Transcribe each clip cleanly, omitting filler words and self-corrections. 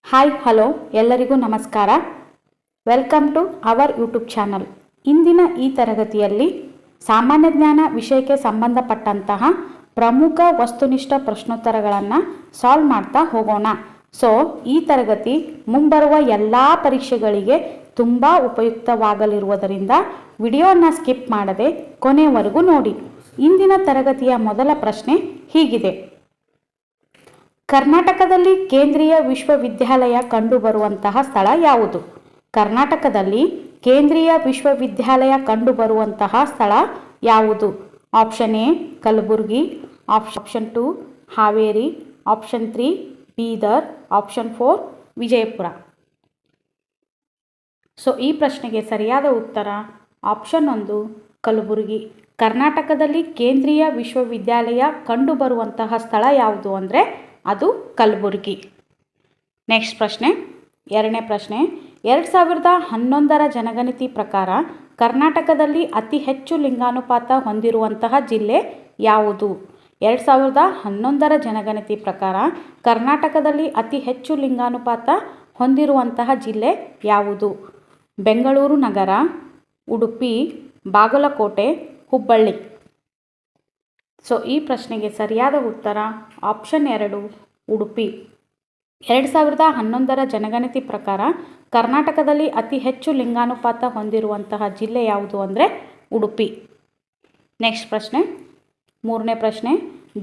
Hi hello ಎಲ್ಲರಿಗೂ ನಮಸ್ಕಾರ. Welcome to our YouTube channel. ಇಂದಿನ ಈ ತರಗತಿಯಲ್ಲಿ ಸಾಮಾನ್ಯ ಜ್ಞಾನ ವಿಷಯಕ್ಕೆ ಸಂಬಂಧಪಟ್ಟಂತಹ ಪ್ರಮುಖ ವಸ್ತುನಿಷ್ಠ ಪ್ರಶ್ನೋತ್ತರಗಳನ್ನು ಸಾಲ್ವ್ ಮಾಡ್ತಾ ಹೋಗೋಣ. ಈ ತರಗತಿ ಮುಂಬರುವ ಎಲ್ಲ ಪರೀಕ್ಷೆಗಳಿಗೆ ತುಂಬ ಉಪಯುಕ್ತವಾಗಲಿರುವುದರಿಂದ ವಿಡಿಯೋನ ಸ್ಕಿಪ್ ಮಾಡದೆ ಕೊನೆಯವರೆಗೂ ನೋಡಿ. ಇಂದಿನ ತರಗತಿಯ ಮೊದಲ ಪ್ರಶ್ನೆ ಹೀಗಿದೆ: ಕರ್ನಾಟಕದಲ್ಲಿ ಕೇಂದ್ರೀಯ ವಿಶ್ವವಿದ್ಯಾಲಯ ಕಂಡುಬರುವಂತಹ ಸ್ಥಳ ಯಾವುದು? ಕರ್ನಾಟಕದಲ್ಲಿ ಕೇಂದ್ರೀಯ ವಿಶ್ವವಿದ್ಯಾಲಯ ಕಂಡುಬರುವಂತಹ ಸ್ಥಳ ಯಾವುದು? Option A Kalaburagi, option 2 Haveri, option 3 Bidar, option 4 Vijayapura. ಈ ಪ್ರಶ್ನೆಗೆ ಸರಿಯಾದ ಉತ್ತರ ಆಪ್ಷನ್ 1 ಕಲಬುರ್ಗಿ. ಕರ್ನಾಟಕದಲ್ಲಿ ಕೇಂದ್ರೀಯ ವಿಶ್ವವಿದ್ಯಾಲಯ ಕಂಡುಬರುವಂತಹ ಸ್ಥಳ ಯಾವುದು ಅಂದರೆ ಅದು ಕಲಬುರ್ಗಿ. ನೆಕ್ಸ್ಟ್ ಪ್ರಶ್ನೆ, ಎರಡನೇ ಪ್ರಶ್ನೆ. 2011ರ ಜನಗಣತಿ ಪ್ರಕಾರ ಕರ್ನಾಟಕದಲ್ಲಿ ಅತಿ ಹೆಚ್ಚು ಲಿಂಗಾನುಪಾತ ಹೊಂದಿರುವಂತಹ ಜಿಲ್ಲೆ ಯಾವುದು? 2011ರ ಜನಗಣತಿ ಪ್ರಕಾರ ಕರ್ನಾಟಕದಲ್ಲಿ ಅತಿ ಹೆಚ್ಚು ಲಿಂಗಾನುಪಾತ ಹೊಂದಿರುವಂತಹ ಜಿಲ್ಲೆ ಯಾವುದು? ಬೆಂಗಳೂರು ನಗರ, ಉಡುಪಿ, ಬಾಗಲಕೋಟೆ, ಹುಬ್ಬಳ್ಳಿ. ಈ ಪ್ರಶ್ನೆಗೆ ಸರಿಯಾದ ಉತ್ತರ ಆಪ್ಷನ್ 2 ಉಡುಪಿ. 2011ರ ಜನಗಣತಿ ಪ್ರಕಾರ ಕರ್ನಾಟಕದಲ್ಲಿ ಅತಿ ಹೆಚ್ಚು ಲಿಂಗಾನುಪಾತ ಹೊಂದಿರುವಂತಹ ಜಿಲ್ಲೆ ಯಾವುದು ಅಂದರೆ ಉಡುಪಿ. ನೆಕ್ಸ್ಟ್ ಪ್ರಶ್ನೆ, ಮೂರನೇ ಪ್ರಶ್ನೆ.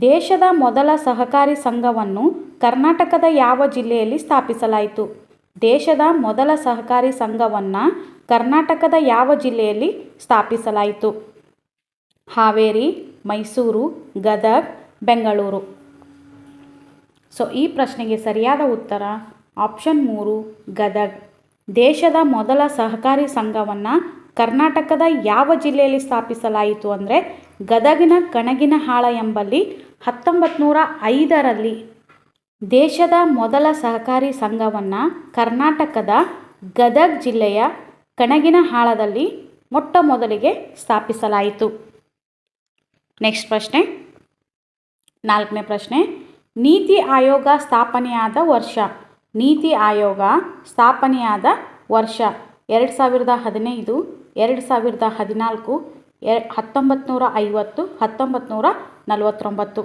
ದೇಶದ ಮೊದಲ ಸಹಕಾರಿ ಸಂಘವನ್ನು ಕರ್ನಾಟಕದ ಯಾವ ಜಿಲ್ಲೆಯಲ್ಲಿ ಸ್ಥಾಪಿಸಲಾಯಿತು? ದೇಶದ ಮೊದಲ ಸಹಕಾರಿ ಸಂಘವನ್ನು ಕರ್ನಾಟಕದ ಯಾವ ಜಿಲ್ಲೆಯಲ್ಲಿ ಸ್ಥಾಪಿಸಲಾಯಿತು? ಹಾವೇರಿ, ಮೈಸೂರು, ಗದಗ್, ಬೆಂಗಳೂರು. ಈ ಪ್ರಶ್ನೆಗೆ ಸರಿಯಾದ ಉತ್ತರ ಆಪ್ಷನ್ 3 ಗದಗ್. ದೇಶದ ಮೊದಲ ಸಹಕಾರಿ ಸಂಘವನ್ನು ಕರ್ನಾಟಕದ ಯಾವ ಜಿಲ್ಲೆಯಲ್ಲಿ ಸ್ಥಾಪಿಸಲಾಯಿತು ಅಂದರೆ ಗದಗಿನ ಕಣಗಿನಹಾಳ ಎಂಬಲ್ಲಿ 1905ರಲ್ಲಿ ದೇಶದ ಮೊದಲ ಸಹಕಾರಿ ಸಂಘವನ್ನು ಕರ್ನಾಟಕದ ಗದಗ್ ಜಿಲ್ಲೆಯ ಕಣಗಿನಹಾಳದಲ್ಲಿ ಮೊಟ್ಟ ಮೊದಲಿಗೆ ಸ್ಥಾಪಿಸಲಾಯಿತು. ನೆಕ್ಸ್ಟ್ ಪ್ರಶ್ನೆ, ನಾಲ್ಕನೇ ಪ್ರಶ್ನೆ. ನೀತಿ ಆಯೋಗ ಸ್ಥಾಪನೆಯಾದ ವರ್ಷ? ನೀತಿ ಆಯೋಗ ಸ್ಥಾಪನೆಯಾದ ವರ್ಷ 2015, 2014, 1950, 1949.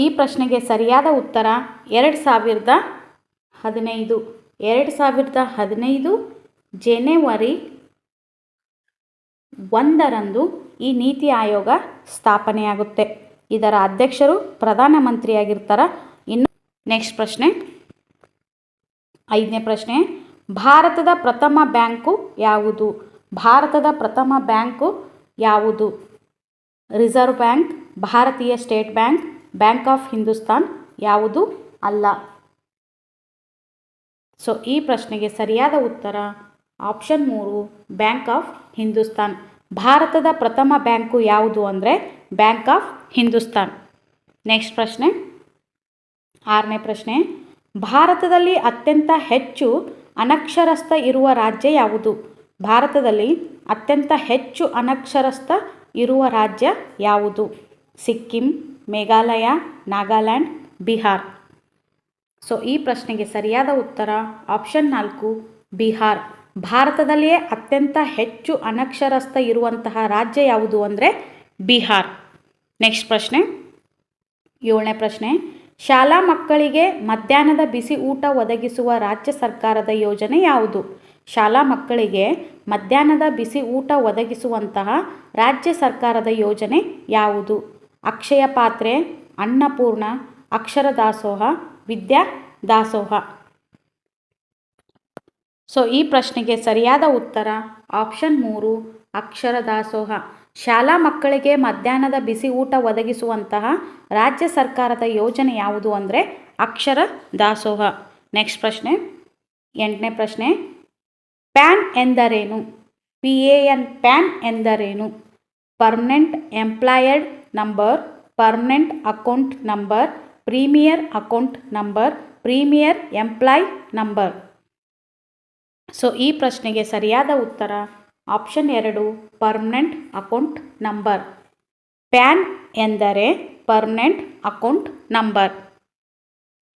ಈ ಪ್ರಶ್ನೆಗೆ ಸರಿಯಾದ ಉತ್ತರ 2015. 2015 ಜನವರಿ 1ರಂದು ಈ ನೀತಿ ಆಯೋಗ ಸ್ಥಾಪನೆಯಾಗುತ್ತೆ. ಇದರ ಅಧ್ಯಕ್ಷರು ಪ್ರಧಾನಮಂತ್ರಿಯಾಗಿರ್ತಾರೆ. ಇನ್ನು ನೆಕ್ಸ್ಟ್ ಪ್ರಶ್ನೆ, ಐದನೇ ಪ್ರಶ್ನೆ. ಭಾರತದ ಪ್ರಥಮ ಬ್ಯಾಂಕು ಯಾವುದು? ಭಾರತದ ಪ್ರಥಮ ಬ್ಯಾಂಕು ಯಾವುದು? ರಿಸರ್ವ್ ಬ್ಯಾಂಕ್, ಭಾರತೀಯ state bank, bank of Hindustan ಯಾವುದು ಅಲ್ಲ? ಈ ಪ್ರಶ್ನೆಗೆ ಸರಿಯಾದ ಉತ್ತರ ಆಪ್ಷನ್ 3 ಬ್ಯಾಂಕ್ ಆಫ್ ಹಿಂದೂಸ್ತಾನ್. ಭಾರತದ ಪ್ರಥಮ ಬ್ಯಾಂಕು ಯಾವುದು ಅಂದರೆ ಬ್ಯಾಂಕ್ ಆಫ್ ಹಿಂದೂಸ್ತಾನ್. ನೆಕ್ಸ್ಟ್ ಪ್ರಶ್ನೆ, ಆರನೇ ಪ್ರಶ್ನೆ. ಭಾರತದಲ್ಲಿ ಅತ್ಯಂತ ಹೆಚ್ಚು ಅನಕ್ಷರಸ್ಥ ಇರುವ ರಾಜ್ಯ ಯಾವುದು? ಭಾರತದಲ್ಲಿ ಅತ್ಯಂತ ಹೆಚ್ಚು ಅನಕ್ಷರಸ್ಥ ಇರುವ ರಾಜ್ಯ ಯಾವುದು? ಸಿಕ್ಕಿಂ, ಮೇಘಾಲಯ, ನಾಗಾಲ್ಯಾಂಡ್, ಬಿಹಾರ್. ಈ ಪ್ರಶ್ನೆಗೆ ಸರಿಯಾದ ಉತ್ತರ ಆಪ್ಷನ್ 4 ಬಿಹಾರ್. ಭಾರತದಲ್ಲಿಯೇ ಅತ್ಯಂತ ಹೆಚ್ಚು ಅನಕ್ಷರಸ್ಥ ಇರುವಂತಹ ರಾಜ್ಯ ಯಾವುದು ಅಂದರೆ ಬಿಹಾರ್. ನೆಕ್ಸ್ಟ್ ಪ್ರಶ್ನೆ, ಏಳನೇ ಪ್ರಶ್ನೆ. ಶಾಲಾ ಮಕ್ಕಳಿಗೆ ಮಧ್ಯಾಹ್ನದ ಬಿಸಿ ಊಟ ಒದಗಿಸುವ ರಾಜ್ಯ ಸರ್ಕಾರದ ಯೋಜನೆ ಯಾವುದು? ಶಾಲಾ ಮಕ್ಕಳಿಗೆ ಮಧ್ಯಾಹ್ನದ ಬಿಸಿ ಊಟ ಒದಗಿಸುವಂತಹ ರಾಜ್ಯ ಸರ್ಕಾರದ ಯೋಜನೆ ಯಾವುದು? ಅಕ್ಷಯ ಪಾತ್ರೆ, ಅನ್ನಪೂರ್ಣ, ಅಕ್ಷರ ದಾಸೋಹ, ವಿದ್ಯಾ ದಾಸೋಹ. ಈ ಪ್ರಶ್ನೆಗೆ ಸರಿಯಾದ ಉತ್ತರ ಆಪ್ಷನ್ 3 ಅಕ್ಷರ ದಾಸೋಹ. ಶಾಲಾ ಮಕ್ಕಳಿಗೆ ಮಧ್ಯಾಹ್ನದ ಬಿಸಿ ಊಟ ಒದಗಿಸುವಂತಹ ರಾಜ್ಯ ಸರ್ಕಾರದ ಯೋಜನೆ ಯಾವುದು ಅಂದರೆ ಅಕ್ಷರ ದಾಸೋಹ. ನೆಕ್ಸ್ಟ್ ಪ್ರಶ್ನೆ, ಎಂಟನೇ ಪ್ರಶ್ನೆ. ಪ್ಯಾನ್ ಎಂದರೇನು? PAN ಪ್ಯಾನ್ ಎಂದರೇನು? Permanent employed number, permanent account number, premier account number, premier employ number. ಈ ಪ್ರಶ್ನೆಗೆ ಸರಿಯಾದ ಉತ್ತರ option 2 permanent account number. PAN ಎಂದರೆ ಪರ್ಮನೆಂಟ್ ಅಕೌಂಟ್ ನಂಬರ್.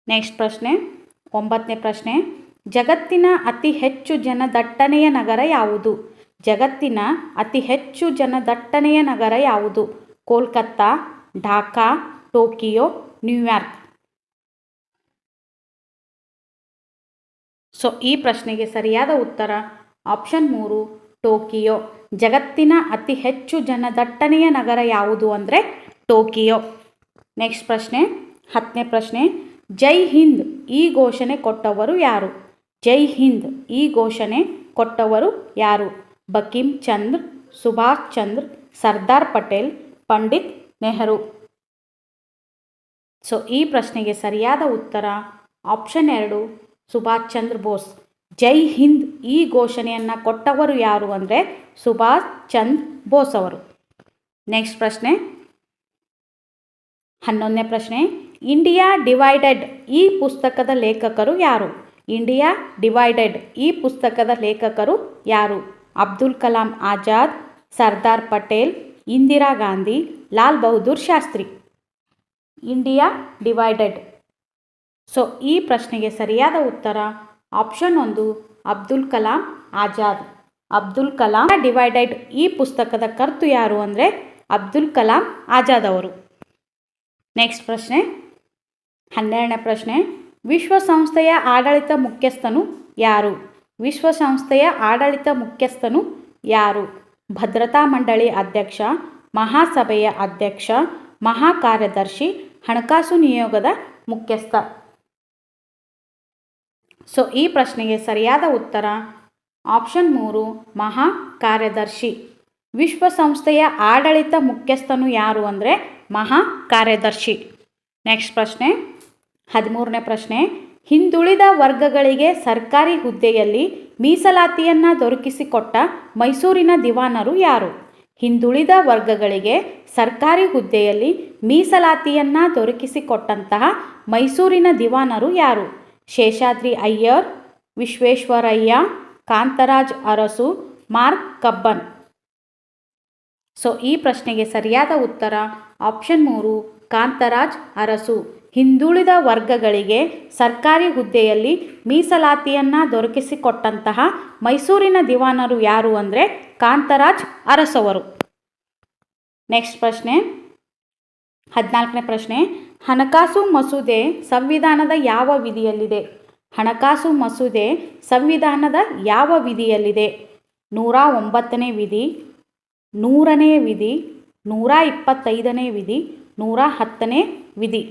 ನೆಕ್ಸ್ಟ್ ಪ್ರಶ್ನೆ 9ನೇ ಪ್ರಶ್ನೆ, ಜಗತ್ತಿನ ಅತಿ ಹೆಚ್ಚು ಜನದಟ್ಟಣೆಯ ನಗರ ಯಾವುದು? ಜಗತ್ತಿನ ಅತಿ ಹೆಚ್ಚು ಜನದಟ್ಟಣೆಯ ನಗರ ಯಾವುದು? Kolkata, Dhaka, Tokyo, New York. So ಈ ಪ್ರಶ್ನೆಗೆ ಸರಿಯಾದ ಉತ್ತರ ಆಪ್ಷನ್ 3 ಟೋಕಿಯೋ. ಜಗತ್ತಿನ ಅತಿ ಹೆಚ್ಚು ಜನದಟ್ಟಣೆಯ ನಗರ ಯಾವುದು ಅಂದರೆ ಟೋಕಿಯೋ. ನೆಕ್ಸ್ಟ್ ಪ್ರಶ್ನೆ 10ನೇ ಪ್ರಶ್ನೆ, ಜೈ ಹಿಂದ್ ಈ ಘೋಷಣೆ ಕೊಟ್ಟವರು ಯಾರು? ಜೈ ಹಿಂದ್ ಈ ಘೋಷಣೆ ಕೊಟ್ಟವರು ಯಾರು? ಬಂಕಿಮ್ ಚಂದ್ರ, ಸುಭಾಷ್ ಚಂದ್ರ, ಸರ್ದಾರ್ ಪಟೇಲ್, ಪಂಡಿತ್ ನೆಹರು. ಸೊ ಈ ಪ್ರಶ್ನೆಗೆ ಸರಿಯಾದ ಉತ್ತರ ಆಪ್ಷನ್ 2 ಸುಭಾಷ್ ಚಂದ್ರ ಬೋಸ್. ಜೈ ಹಿಂದ್ ಈ ಘೋಷಣೆಯನ್ನು ಕೊಟ್ಟವರು ಯಾರು ಅಂದರೆ ಸುಭಾಷ್ ಚಂದ್ರ ಬೋಸ್ ಅವರು. ನೆಕ್ಸ್ಟ್ ಪ್ರಶ್ನೆ 11ನೇ ಪ್ರಶ್ನೆ, ಇಂಡಿಯಾ ಡಿವೈಡೆಡ್ ಈ ಪುಸ್ತಕದ ಲೇಖಕರು ಯಾರು? ಇಂಡಿಯಾ ಡಿವೈಡೆಡ್ ಈ ಪುಸ್ತಕದ ಲೇಖಕರು ಯಾರು? Abdul Kalam Azad, Sardar Patel, Indira Gandhi, Lal Bahadur Shastri. India divided. So ಈ ಪ್ರಶ್ನೆಗೆ ಸರಿಯಾದ ಉತ್ತರ ಆಪ್ಷನ್ 1 ಅಬ್ದುಲ್ ಕಲಾಂ ಆಜಾದ್. ಅಬ್ದುಲ್ ಕಲಾಂ ಡಿವೈಡೆಡ್ ಈ ಪುಸ್ತಕದ ಕರ್ತೃ ಯಾರು ಅಂದರೆ ಅಬ್ದುಲ್ ಕಲಾಂ ಆಜಾದ್ ಅವರು. ನೆಕ್ಸ್ಟ್ ಪ್ರಶ್ನೆ 12ನೇ ಪ್ರಶ್ನೆ, ವಿಶ್ವಸಂಸ್ಥೆಯ ಆಡಳಿತ ಮುಖ್ಯಸ್ಥನು ಯಾರು? ವಿಶ್ವಸಂಸ್ಥೆಯ ಆಡಳಿತ ಮುಖ್ಯಸ್ಥನು ಯಾರು? ಭದ್ರತಾ ಮಂಡಳಿ ಅಧ್ಯಕ್ಷ, ಮಹಾಸಭೆಯ ಅಧ್ಯಕ್ಷ, ಮಹಾಕಾರ್ಯದರ್ಶಿ, ಹಣಕಾಸು ನಿಯೋಗದ ಮುಖ್ಯಸ್ಥ. ಸೊ ಈ ಪ್ರಶ್ನೆಗೆ ಸರಿಯಾದ ಉತ್ತರ ಆಪ್ಷನ್ 3 ಮಹಾ ಕಾರ್ಯದರ್ಶಿ. ವಿಶ್ವಸಂಸ್ಥೆಯ ಆಡಳಿತ ಮುಖ್ಯಸ್ಥನು ಯಾರು ಅಂದರೆ ಮಹಾ ಕಾರ್ಯದರ್ಶಿ. ನೆಕ್ಸ್ಟ್ ಪ್ರಶ್ನೆ 13ನೇ ಪ್ರಶ್ನೆ, ಹಿಂದುಳಿದ ವರ್ಗಗಳಿಗೆ ಸರ್ಕಾರಿ ಹುದ್ದೆಯಲ್ಲಿ ಮೀಸಲಾತಿಯನ್ನು ದೊರಕಿಸಿಕೊಟ್ಟ ಮೈಸೂರಿನ ದಿವಾನರು ಯಾರು? ಹಿಂದುಳಿದ ವರ್ಗಗಳಿಗೆ ಸರ್ಕಾರಿ ಹುದ್ದೆಯಲ್ಲಿ ಮೀಸಲಾತಿಯನ್ನು ದೊರಕಿಸಿಕೊಟ್ಟಂತಹ ಮೈಸೂರಿನ ದಿವಾನರು ಯಾರು? Seshadri Iyer, Visvesvaraya, Kantharaj Urs, Mark Cubbon. So ಈ ಪ್ರಶ್ನೆಗೆ ಸರಿಯಾದ ಉತ್ತರ ಆಪ್ಷನ್ 3 ಕಾಂತರಾಜ್ ಅರಸು. ಹಿಂದುಳಿದ ವರ್ಗಗಳಿಗೆ ಸರ್ಕಾರಿ ಹುದ್ದೆಯಲ್ಲಿ ಮೀಸಲಾತಿಯನ್ನು ದೊರಕಿಸಿಕೊಟ್ಟಂತಹ ಮೈಸೂರಿನ ದಿವಾನರು ಯಾರು ಅಂದರೆ ಕಾಂತರಾಜ್ ಅರಸವರು. ನೆಕ್ಸ್ಟ್ ಪ್ರಶ್ನೆ 14ನೇ ಪ್ರಶ್ನೆ, ಹಣಕಾಸು ಮಸೂದೆ ಸಂವಿಧಾನದ ಯಾವ ವಿಧಿಯಲ್ಲಿದೆ? ಹಣಕಾಸು ಮಸೂದೆ ಸಂವಿಧಾನದ ಯಾವ ವಿಧಿಯಲ್ಲಿದೆ? 109ನೇ ವಿಧಿ, 100ನೇ ವಿಧಿ, 125ನೇ ವಿಧಿ, 110ನೇ ವಿಧಿ.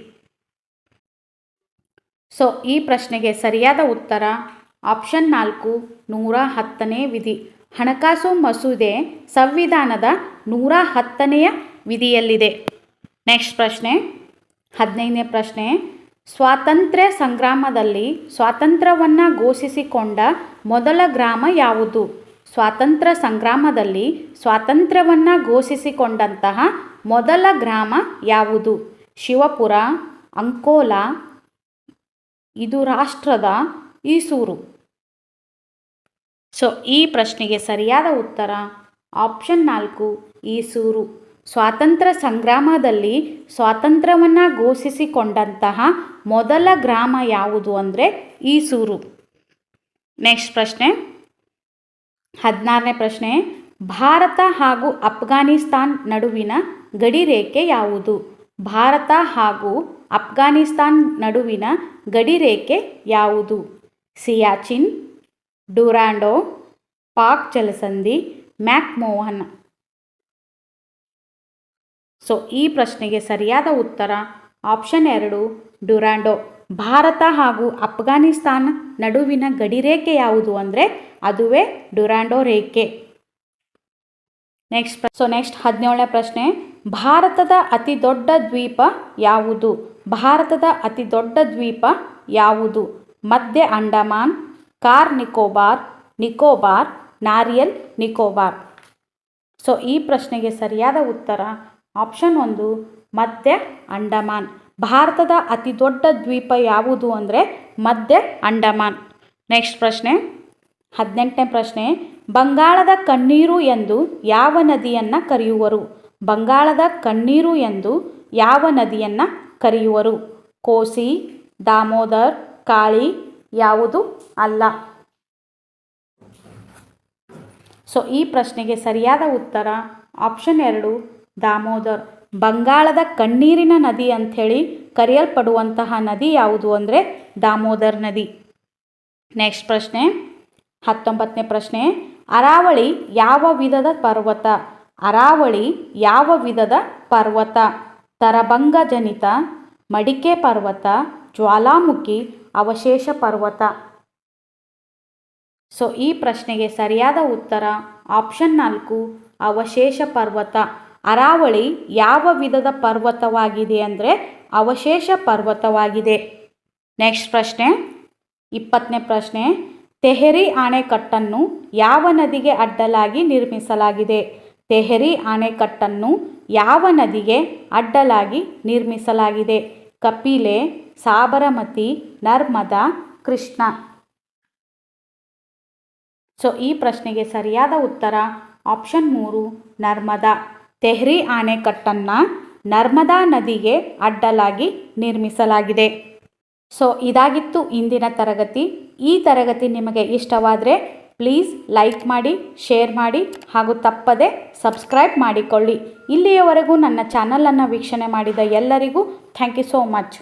ಸೊ ಈ ಪ್ರಶ್ನೆಗೆ ಸರಿಯಾದ ಉತ್ತರ ಆಪ್ಷನ್ 4 110ನೇ ವಿಧಿ. ಹಣಕಾಸು ಮಸೂದೆ ಸಂವಿಧಾನದ 110ನೆಯ ವಿಧಿಯಲ್ಲಿದೆ. ನೆಕ್ಸ್ಟ್ ಪ್ರಶ್ನೆ 15ನೇ ಪ್ರಶ್ನೆ, ಸ್ವಾತಂತ್ರ್ಯ ಸಂಗ್ರಾಮದಲ್ಲಿ ಸ್ವಾತಂತ್ರ್ಯವನ್ನು ಘೋಷಿಸಿಕೊಂಡ ಮೊದಲ ಗ್ರಾಮ ಯಾವುದು? ಸ್ವಾತಂತ್ರ್ಯ ಸಂಗ್ರಾಮದಲ್ಲಿ ಸ್ವಾತಂತ್ರ್ಯವನ್ನು ಘೋಷಿಸಿಕೊಂಡಂತಹ ಮೊದಲ ಗ್ರಾಮ ಯಾವುದು? ಶಿವಪುರ, ಅಂಕೋಲಾ, ಇದು ರಾಷ್ಟ್ರದ ಈಸೂರು. ಸೊ ಈ ಪ್ರಶ್ನೆಗೆ ಸರಿಯಾದ ಉತ್ತರ ಆಪ್ಷನ್ 4 ಈಸೂರು. ಸ್ವಾತಂತ್ರ್ಯ ಸಂಗ್ರಾಮದಲ್ಲಿ ಸ್ವಾತಂತ್ರ್ಯವನ್ನು ಘೋಷಿಸಿಕೊಂಡಂತಹ ಮೊದಲ ಗ್ರಾಮ ಯಾವುದು ಅಂದರೆ ಈಸೂರು. ನೆಕ್ಸ್ಟ್ ಪ್ರಶ್ನೆ 16ನೇ ಪ್ರಶ್ನೆ, ಭಾರತ ಹಾಗೂ ಅಫ್ಘಾನಿಸ್ತಾನ್ ನಡುವಿನ ಗಡಿರೇಖೆ ಯಾವುದು? ಭಾರತ ಹಾಗೂ ಅಫ್ಘಾನಿಸ್ತಾನ್ ನಡುವಿನ ಗಡಿರೇಖೆ ಯಾವುದು? ಸಿಯಾಚಿನ್, ಡುರಾಂಡೋ, ಪಾಕ್ ಜಲಸಂಧಿ, ಮ್ಯಾಕ್ಮೋಹನ್. ಸೊ ಈ ಪ್ರಶ್ನೆಗೆ ಸರಿಯಾದ ಉತ್ತರ ಆಪ್ಷನ್ 2 ಡುರಾಂಡೋ. ಭಾರತ ಹಾಗೂ ಅಫ್ಘಾನಿಸ್ತಾನ ನಡುವಿನ ಗಡಿರೇಖೆ ಯಾವುದು ಅಂದರೆ ಅದುವೇ ಡುರಾಂಡೋ ರೇಖೆ. ನೆಕ್ಸ್ಟ್ 17ನೇ ಪ್ರಶ್ನೆ, ಭಾರತದ ಅತಿ ದೊಡ್ಡ ದ್ವೀಪ ಯಾವುದು? ಭಾರತದ ಅತಿ ದೊಡ್ಡ ದ್ವೀಪ ಯಾವುದು? ಮಧ್ಯ ಅಂಡಮಾನ್, ಕಾರ್ ನಿಕೋಬಾರ್, ನಿಕೋಬಾರ್, ನಾರಿಯಲ್ ನಿಕೋಬಾರ್. ಸೊ ಈ ಪ್ರಶ್ನೆಗೆ ಸರಿಯಾದ ಉತ್ತರ ಆಪ್ಷನ್ 1 ಮಧ್ಯ ಅಂಡಮಾನ್. ಭಾರತದ ಅತಿ ದೊಡ್ಡ ದ್ವೀಪ ಯಾವುದು ಅಂದರೆ ಮಧ್ಯ ಅಂಡಮಾನ್. ನೆಕ್ಸ್ಟ್ ಪ್ರಶ್ನೆ 18ನೇ ಪ್ರಶ್ನೆ, ಬಂಗಾಳದ ಕಣ್ಣೀರು ಎಂದು ಯಾವ ನದಿಯನ್ನು ಕರೆಯುವರು? ಬಂಗಾಳದ ಕಣ್ಣೀರು ಎಂದು ಯಾವ ನದಿಯನ್ನು ಕರೆಯುವರು? ಕೋಸಿ, ದಾಮೋದರ್, ಕಾಳಿ ಯಾವುದು ಅಲ್ಲ. ಸೊ ಈ ಪ್ರಶ್ನೆಗೆ ಸರಿಯಾದ ಉತ್ತರ ಆಪ್ಷನ್ 2 ದಾಮೋದರ್. ಬಂಗಾಳದ ಕಣ್ಣೀರಿನ ನದಿ ಅಂಥೇಳಿ ಕರೆಯಲ್ಪಡುವಂತಹ ನದಿ ಯಾವುದು ಅಂದರೆ ದಾಮೋದರ್ ನದಿ. ನೆಕ್ಸ್ಟ್ ಪ್ರಶ್ನೆ 19ನೇ ಪ್ರಶ್ನೆ, ಅರಾವಳಿ ಯಾವ ವಿಧದ ಪರ್ವತ? ಅರಾವಳಿ ಯಾವ ವಿಧದ ಪರ್ವತ? ತರಭಂಗ ಜನಿತ, ಮಡಿಕೆ ಪರ್ವತ, ಜ್ವಾಲಾಮುಖಿ, ಅವಶೇಷ ಪರ್ವತ. ಸೊ ಈ ಪ್ರಶ್ನೆಗೆ ಸರಿಯಾದ ಉತ್ತರ ಆಪ್ಷನ್ 4 ಅವಶೇಷ ಪರ್ವತ. ಅರಾವಳಿ ಯಾವ ವಿಧದ ಪರ್ವತವಾಗಿದೆ ಅಂದರೆ ಅವಶೇಷ ಪರ್ವತವಾಗಿದೆ. ನೆಕ್ಸ್ಟ್ ಪ್ರಶ್ನೆ 20ನೇ ಪ್ರಶ್ನೆ, ತೆಹರಿ ಅಣೆಕಟ್ಟನ್ನು ಯಾವ ನದಿಗೆ ಅಡ್ಡಲಾಗಿ ನಿರ್ಮಿಸಲಾಗಿದೆ? ತೆಹರಿ ಅಣೆಕಟ್ಟನ್ನು ಯಾವ ನದಿಗೆ ಅಡ್ಡಲಾಗಿ ನಿರ್ಮಿಸಲಾಗಿದೆ? ಕಪಿಲೆ, ಸಾಬರಮತಿ, ನರ್ಮದಾ, ಕೃಷ್ಣ. ಸೊ ಈ ಪ್ರಶ್ನೆಗೆ ಸರಿಯಾದ ಉತ್ತರ ಆಪ್ಷನ್ 3 ನರ್ಮದಾ. ತೆಹರಿ ಅಣೆಕಟ್ಟನ್ನು ನರ್ಮದಾ ನದಿಗೆ ಅಡ್ಡಲಾಗಿ ನಿರ್ಮಿಸಲಾಗಿದೆ. ಸೊ ಇದಾಗಿತ್ತು ಇಂದಿನ ತರಗತಿ. ಈ ತರಗತಿ ನಿಮಗೆ ಇಷ್ಟವಾದರೆ ಪ್ಲೀಸ್ ಲೈಕ್ ಮಾಡಿ, ಶೇರ್ ಮಾಡಿ ಹಾಗೂ ತಪ್ಪದೆ ಸಬ್ಸ್ಕ್ರೈಬ್ ಮಾಡಿಕೊಳ್ಳಿ. ಇಲ್ಲಿಯವರೆಗೂ ನನ್ನ ಚಾನಲನ್ನು ವೀಕ್ಷಣೆ ಮಾಡಿದ ಎಲ್ಲರಿಗೂ ಥ್ಯಾಂಕ್ ಯು ಸೋ ಮಚ್.